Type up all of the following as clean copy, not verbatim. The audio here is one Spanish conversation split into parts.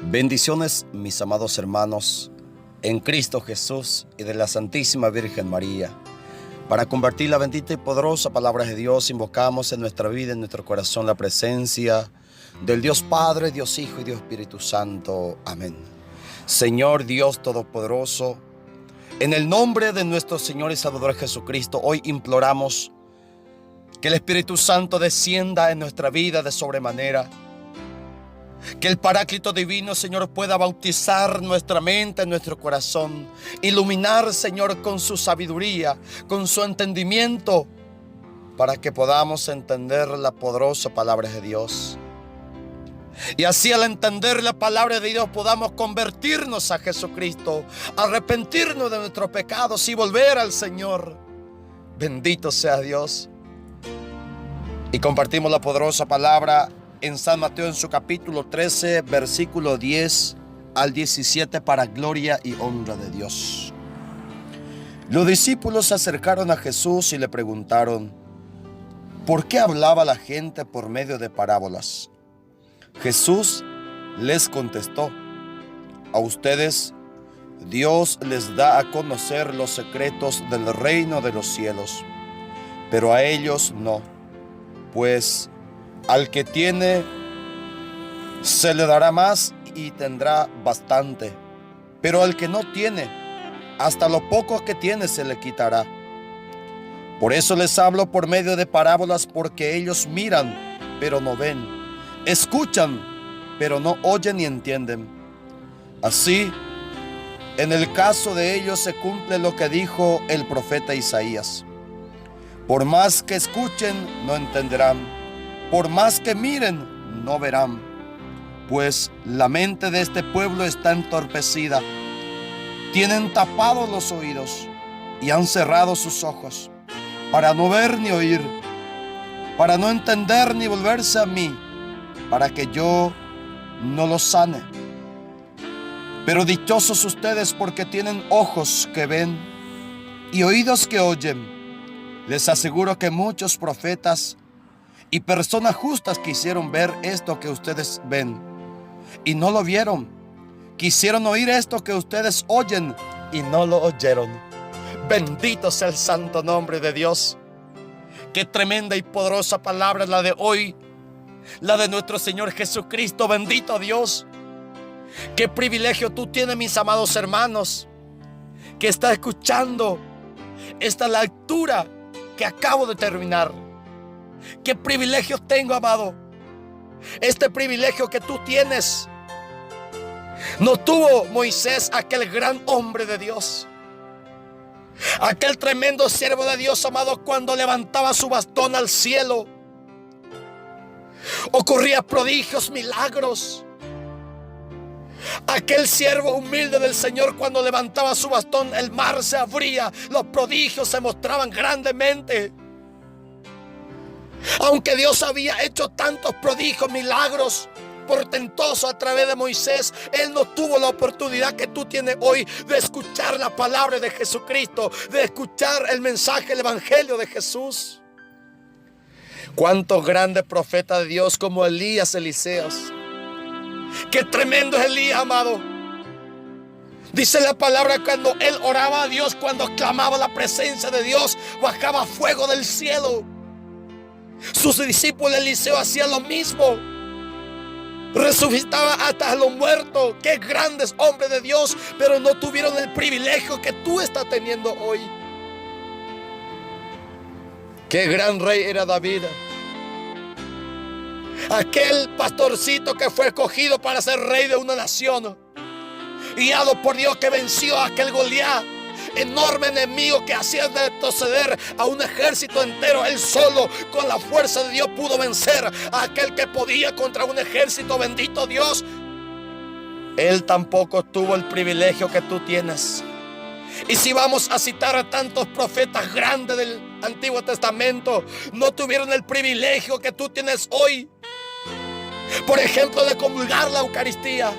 Bendiciones, mis amados hermanos, en Cristo Jesús y de la Santísima Virgen María. Para compartir la bendita y poderosa palabra de Dios, invocamos en nuestra vida, en nuestro corazón, la presencia del Dios Padre, Dios Hijo y Dios Espíritu Santo. Amén. Señor Dios Todopoderoso, en el nombre de nuestro Señor y Salvador Jesucristo, hoy imploramos que el Espíritu Santo descienda en nuestra vida de sobremanera. Que el Paráclito Divino, Señor, pueda bautizar nuestra mente, nuestro corazón. Iluminar, Señor, con su sabiduría, con su entendimiento, para que podamos entender la poderosa palabra de Dios. Y así al entender la palabra de Dios podamos convertirnos a Jesucristo, arrepentirnos de nuestros pecados y volver al Señor. Bendito sea Dios. Y compartimos la poderosa palabra en San Mateo, en su capítulo 13, versículo 10 al 17, para gloria y honra de Dios. Los discípulos se acercaron a Jesús y le preguntaron: ¿por qué hablaba la gente por medio de parábolas? Jesús les contestó: a ustedes Dios les da a conocer los secretos del reino de los cielos, pero a ellos no, pues al que tiene se le dará más y tendrá bastante, pero al que no tiene, hasta lo poco que tiene se le quitará. Por eso les hablo por medio de parábolas, porque ellos miran, pero no ven, escuchan, pero no oyen ni entienden. Así, en el caso de ellos se cumple lo que dijo el profeta Isaías: por más que escuchen, no entenderán. Por más que miren, no verán, pues la mente de este pueblo está entorpecida. Tienen tapados los oídos y han cerrado sus ojos, para no ver ni oír, para no entender ni volverse a mí, para que yo no los sane. Pero dichosos ustedes, porque tienen ojos que ven y oídos que oyen. Les aseguro que muchos profetas y personas justas quisieron ver esto que ustedes ven y no lo vieron. Quisieron oír esto que ustedes oyen y no lo oyeron. Bendito sea el santo nombre de Dios. Qué tremenda y poderosa palabra la de hoy, la de nuestro Señor Jesucristo. Bendito Dios. Qué privilegio tú tienes, mis amados hermanos, que está escuchando esta lectura que acabo de terminar. Qué privilegio tengo, amado. Este privilegio que tú tienes no tuvo Moisés, aquel gran hombre de Dios, aquel tremendo siervo de Dios, amado. Cuando levantaba su bastón al cielo, ocurría prodigios, milagros. Aquel siervo humilde del Señor, cuando levantaba su bastón, el mar se abría, los prodigios se mostraban grandemente. Aunque Dios había hecho tantos prodigios, milagros portentosos a través de Moisés, él no tuvo la oportunidad que tú tienes hoy de escuchar la palabra de Jesucristo, de escuchar el mensaje, el evangelio de Jesús. Cuántos grandes profetas de Dios como Elías, Eliseos. Qué tremendo es Elías, amado. Dice la palabra, cuando él oraba a Dios, cuando clamaba la presencia de Dios, bajaba fuego del cielo. Sus discípulos Eliseo hacían lo mismo. Resucitaba hasta los muertos. Qué grandes hombres de Dios, pero no tuvieron el privilegio que tú estás teniendo hoy. Qué gran rey era David. Aquel pastorcito que fue escogido para ser rey de una nación, guiado por Dios, que venció a aquel Goliat, enorme enemigo que hacía retroceder a un ejército entero. Él solo, con la fuerza de Dios, pudo vencer a aquel que podía contra un ejército. Bendito Dios. Él tampoco tuvo el privilegio que tú tienes. Y si vamos a citar a tantos profetas grandes del Antiguo Testamento, no tuvieron el privilegio que tú tienes hoy. Por ejemplo, de comulgar la Eucaristía.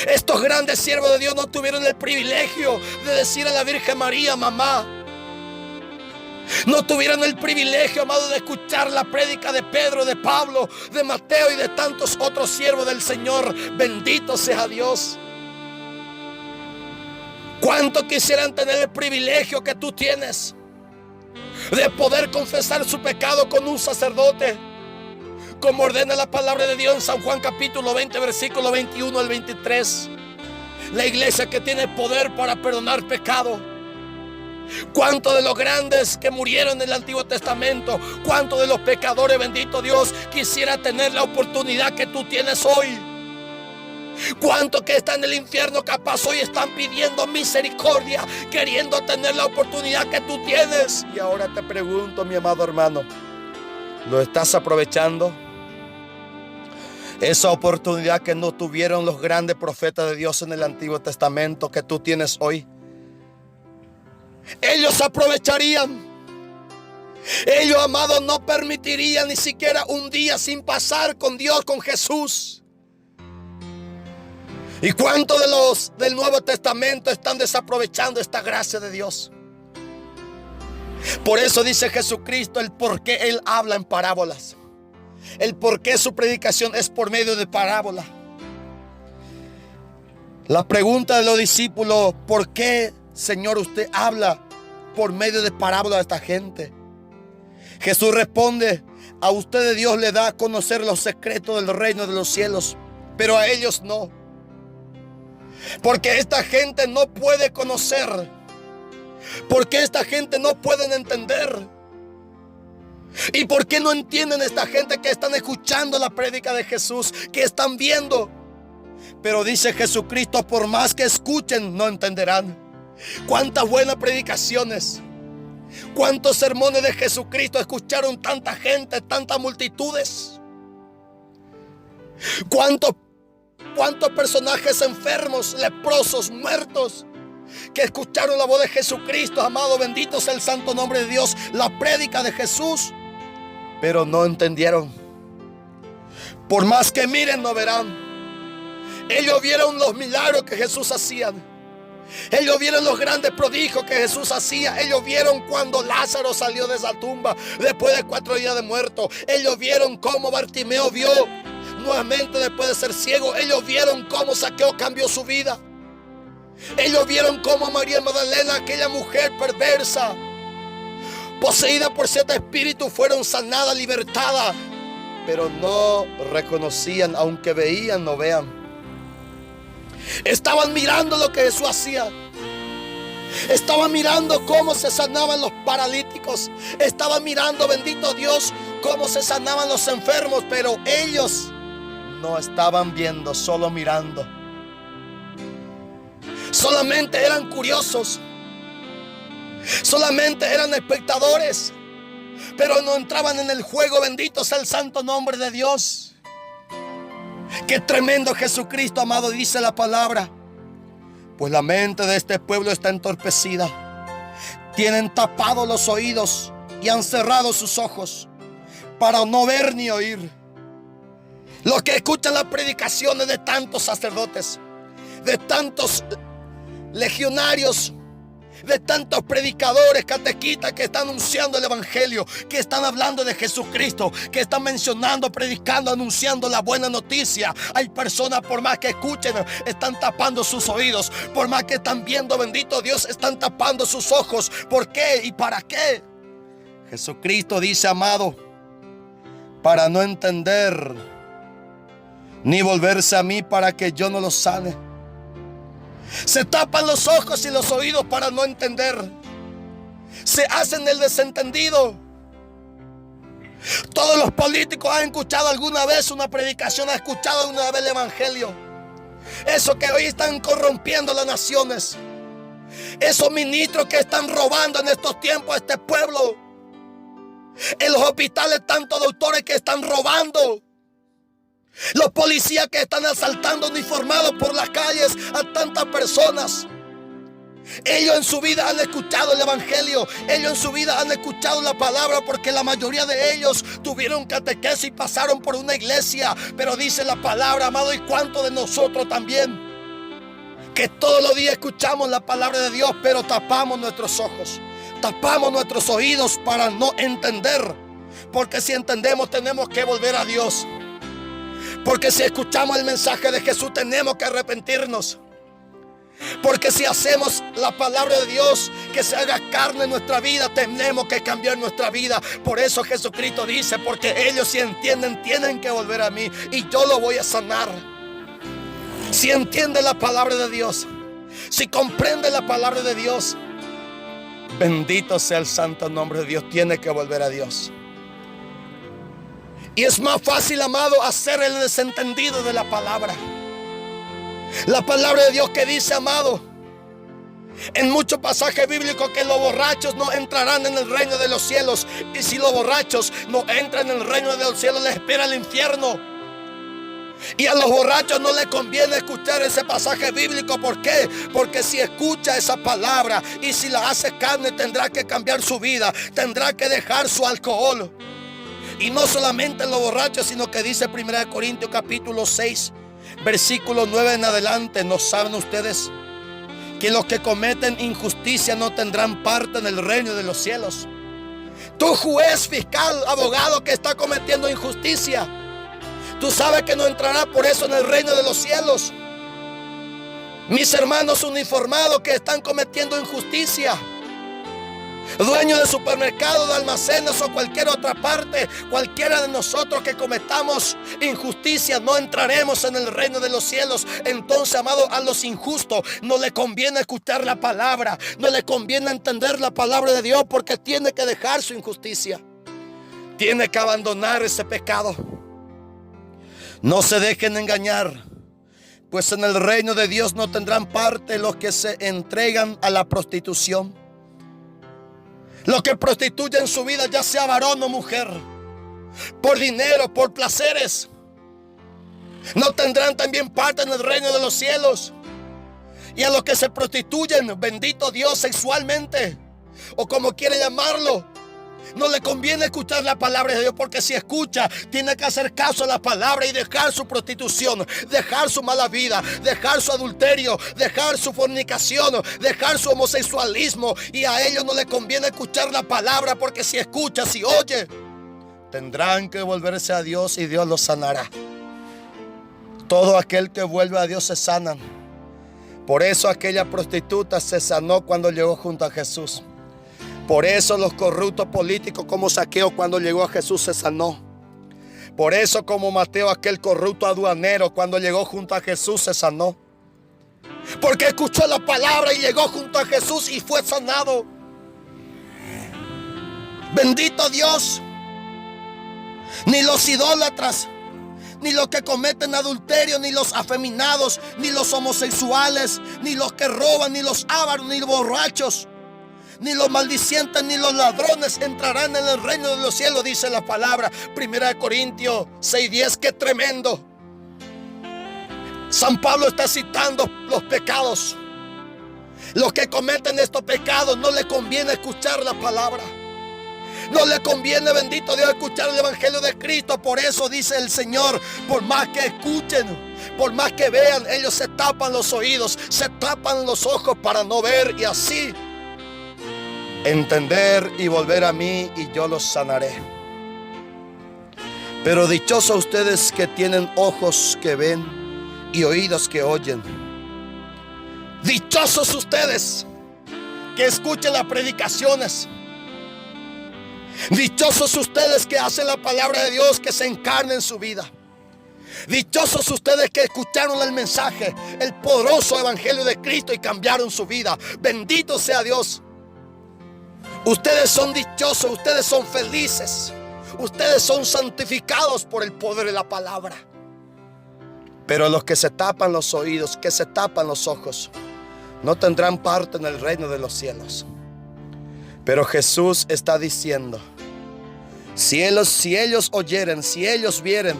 Estos grandes siervos de Dios no tuvieron el privilegio de decir a la Virgen María: mamá. no tuvieron el privilegio, amado, de escuchar la prédica de Pedro, de Pablo, de Mateo y de tantos otros siervos del Señor. Bendito sea Dios. ¿Cuánto quisieran tener el privilegio que tú tienes de poder confesar su pecado con un sacerdote, como ordena la palabra de Dios en San Juan capítulo 20, versículo 21 al 23? La iglesia que tiene poder para perdonar pecado. ¿Cuántos de los grandes que murieron en el Antiguo Testamento, cuántos de los pecadores, bendito Dios, quisiera tener la oportunidad que tú tienes hoy? ¿Cuántos que están en el infierno capaz hoy están pidiendo misericordia, queriendo tener la oportunidad que tú tienes? Y ahora te pregunto, mi amado hermano, ¿lo estás aprovechando? Esa oportunidad que no tuvieron los grandes profetas de Dios en el Antiguo Testamento, que tú tienes hoy. Ellos aprovecharían. Ellos, amados, no permitirían ni siquiera un día sin pasar con Dios, con Jesús. ¿Y cuántos de los del Nuevo Testamento están desaprovechando esta gracia de Dios? Por eso dice Jesucristo el por qué Él habla en parábolas. El por qué su predicación es por medio de parábola. La pregunta de los discípulos: ¿por qué, Señor, usted habla por medio de parábola a esta gente? Jesús responde: a ustedes Dios le da a conocer los secretos del reino de los cielos, pero a ellos no. Porque esta gente no puede conocer. Porque esta gente no pueden entender. ¿Y por qué no entienden esta gente que están escuchando la prédica de Jesús, que están viendo? Pero dice Jesucristo: por más que escuchen, no entenderán. Cuántas buenas predicaciones, cuántos sermones de Jesucristo escucharon tanta gente, tantas multitudes. Cuántos personajes enfermos, leprosos, muertos, que escucharon la voz de Jesucristo. Amado, bendito sea el santo nombre de Dios, la prédica de Jesús, pero no entendieron. Por más que miren, no verán. Ellos vieron los milagros que Jesús hacía. Ellos vieron los grandes prodigios que Jesús hacía. Ellos vieron cuando Lázaro salió de esa tumba después de 4 días de muerto. Ellos vieron cómo Bartimeo vio nuevamente después de ser ciego. Ellos vieron cómo Zaqueo cambió su vida. Ellos vieron cómo María Magdalena, aquella mujer perversa, poseída por 7 espíritus, fueron sanadas, libertadas. Pero no reconocían, aunque veían, no vean. Estaban mirando lo que Jesús hacía. Estaban mirando cómo se sanaban los paralíticos. Estaban mirando, bendito Dios, cómo se sanaban los enfermos. Pero ellos no estaban viendo, solo mirando. Solamente eran curiosos. Solamente eran espectadores. Pero no entraban en el juego. Bendito sea el santo nombre de Dios. Qué tremendo Jesucristo, amado, dice la palabra. Pues la mente de este pueblo está entorpecida. Tienen tapados los oídos y han cerrado sus ojos para no ver ni oír. Los que escuchan las predicaciones de tantos sacerdotes, de tantos legionarios, de tantos predicadores, catequistas que están anunciando el evangelio, que están hablando de Jesucristo, que están mencionando, predicando, anunciando la buena noticia. Hay personas, por más que escuchen, están tapando sus oídos. Por más que están viendo, bendito Dios, están tapando sus ojos. ¿Por qué y para qué? Jesucristo dice, amado, para no entender ni volverse a mí para que yo no los sane. Se tapan los ojos y los oídos para no entender. Se hacen el desentendido. Todos los políticos han escuchado alguna vez una predicación, han escuchado alguna vez el evangelio. Eso que hoy están corrompiendo las naciones. Esos ministros que están robando en estos tiempos a este pueblo. En los hospitales tantos doctores que están robando. Los policías que están asaltando uniformados por las calles a tantas personas. Ellos en su vida han escuchado el evangelio. Ellos en su vida han escuchado la palabra, porque la mayoría de ellos tuvieron catequesis y pasaron por una iglesia. Pero dice la palabra, amado, y cuántos de nosotros también, que todos los días escuchamos la palabra de Dios, pero tapamos nuestros ojos tapamos nuestros oídos para no entender. Porque si entendemos, tenemos que volver a Dios. Porque si escuchamos el mensaje de Jesús, tenemos que arrepentirnos. Porque si hacemos la palabra de Dios que se haga carne en nuestra vida, tenemos que cambiar nuestra vida. Por eso Jesucristo dice: porque ellos, si entienden, tienen que volver a mí y yo lo voy a sanar. Si entiende la palabra de Dios, si comprende la palabra de Dios, bendito sea el santo nombre de Dios, tiene que volver a Dios. Y es más fácil, amado, hacer el desentendido de la palabra. La palabra de Dios que dice, amado, en muchos pasajes bíblicos, que los borrachos no entrarán en el reino de los cielos. Y si los borrachos no entran en el reino de los cielos, les espera el infierno. Y a los borrachos no les conviene escuchar ese pasaje bíblico. ¿Por qué? Porque si escucha esa palabra y si la hace carne, tendrá que cambiar su vida, tendrá que dejar su alcohol. Y no solamente los borrachos, sino que dice 1 Corintios capítulo 6, versículo 9 en adelante: ¿no saben ustedes que los que cometen injusticia no tendrán parte en el reino de los cielos? Tú, juez, fiscal, abogado que está cometiendo injusticia, tú sabes que no entrará por eso en el reino de los cielos. Mis hermanos uniformados que están cometiendo injusticia, dueños de supermercados, de almacenes o cualquier otra parte, cualquiera de nosotros que cometamos injusticia, no entraremos en el reino de los cielos. Entonces, amado, a los injustos no le conviene escuchar la palabra, no le conviene entender la palabra de Dios, porque tiene que dejar su injusticia, tiene que abandonar ese pecado. No se dejen engañar, pues en el reino de Dios no tendrán parte los que se entregan a la prostitución, los que prostituyen su vida, ya sea varón o mujer, por dinero, por placeres. No tendrán también parte en el reino de los cielos. Y a los que se prostituyen, bendito Dios, sexualmente, o como quiere llamarlo, no le conviene escuchar la palabra de Dios, porque si escucha, tiene que hacer caso a la palabra y dejar su prostitución, dejar su mala vida, dejar su adulterio, dejar su fornicación, dejar su homosexualismo. Y a ellos no le conviene escuchar la palabra, porque si escucha, si oye, tendrán que volverse a Dios y Dios los sanará. Todo aquel que vuelve a Dios se sanan. Por eso aquella prostituta se sanó cuando llegó junto a Jesús. Por eso los corruptos políticos como Zaqueo, cuando llegó a Jesús, se sanó. Por eso como Mateo, aquel corrupto aduanero, cuando llegó junto a Jesús, se sanó. Porque escuchó la palabra y llegó junto a Jesús y fue sanado. Bendito Dios. Ni los idólatras, ni los que cometen adulterio, ni los afeminados, ni los homosexuales, ni los que roban, ni los ávaros, ni los borrachos, ni los maldicientes, ni los ladrones entrarán en el reino de los cielos, dice la palabra. 1 Corintios 6:10, qué tremendo. San Pablo está citando los pecados. Los que cometen estos pecados no le conviene escuchar la palabra. No le conviene, bendito Dios, escuchar el evangelio de Cristo. Por eso dice el Señor: por más que escuchen, por más que vean, ellos se tapan los oídos, se tapan los ojos para no ver, y así entender y volver a mí, y yo los sanaré. Pero dichosos ustedes que tienen ojos que ven y oídos que oyen. Dichosos ustedes que escuchen las predicaciones. Dichosos ustedes que hacen la palabra de Dios que se encarne en su vida. Dichosos ustedes que escucharon el mensaje, el poderoso evangelio de Cristo, y cambiaron su vida. Bendito sea Dios. Ustedes son dichosos, ustedes son felices, ustedes son santificados por el poder de la palabra. Pero los que se tapan los oídos, que se tapan los ojos, no tendrán parte en el reino de los cielos. Pero Jesús está diciendo: si ellos oyeren, si ellos vieren,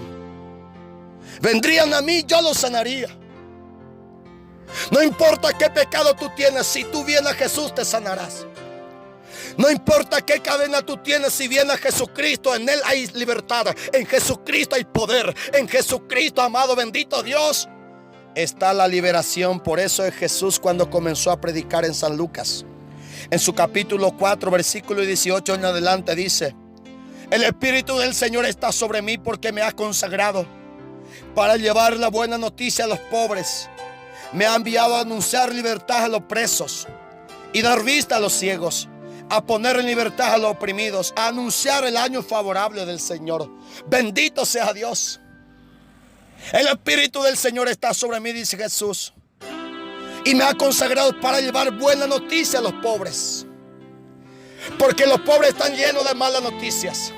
vendrían a mí, yo los sanaría. No importa qué pecado tú tienes, si tú vienes a Jesús te sanarás. No importa qué cadena tú tienes, si vienes a Jesucristo, en Él hay libertad, en Jesucristo hay poder, en Jesucristo, amado, bendito Dios, está la liberación. Por eso es Jesús, cuando comenzó a predicar en San Lucas, En su capítulo 4, versículo 18 en adelante dice: el Espíritu del Señor está sobre mí porque me ha consagrado para llevar la buena noticia a los pobres. Me ha enviado a anunciar libertad a los presos y dar vista a los ciegos, a poner en libertad a los oprimidos, a anunciar el año favorable del Señor. Bendito sea Dios. El Espíritu del Señor está sobre mí, dice Jesús, y me ha consagrado para llevar buena noticia a los pobres. Porque los pobres están llenos de malas noticias.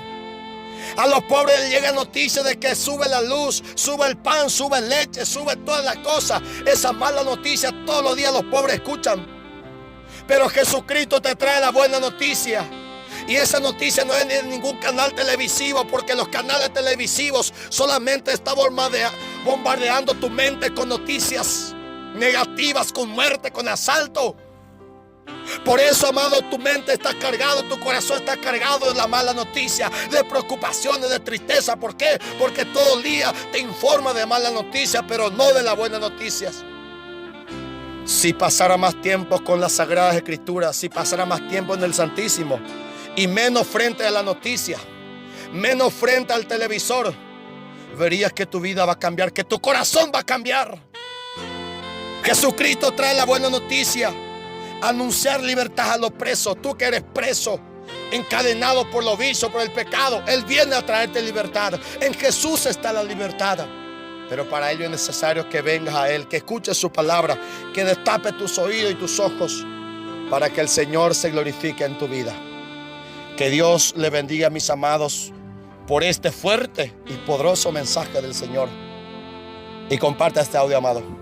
A los pobres les llega noticia de que sube la luz, sube el pan, sube leche, sube todas las cosas. Esas malas noticias todos los días los pobres escuchan. Pero Jesucristo te trae la buena noticia. Y esa noticia no es de ningún canal televisivo, porque los canales televisivos solamente están bombardeando tu mente con noticias negativas, con muerte, con asalto. Por eso, amado, tu mente está cargado, tu corazón está cargado de la mala noticia, de preocupaciones, de tristeza. ¿Por qué? Porque todo el día te informa de malas noticias, pero no de las buenas noticias. Si pasara más tiempo con las Sagradas Escrituras, si pasara más tiempo en el Santísimo y menos frente a la noticia, menos frente al televisor, verías que tu vida va a cambiar, que tu corazón va a cambiar. Jesucristo trae la buena noticia. Anunciar libertad a los presos. Tú que eres preso, encadenado por los vicios, por el pecado, Él viene a traerte libertad. En Jesús está la libertad. Pero para ello es necesario que vengas a Él, que escuches su palabra, que destape tus oídos y tus ojos para que el Señor se glorifique en tu vida. Que Dios le bendiga, mis amados, por este fuerte y poderoso mensaje del Señor. Y comparta este audio, amado.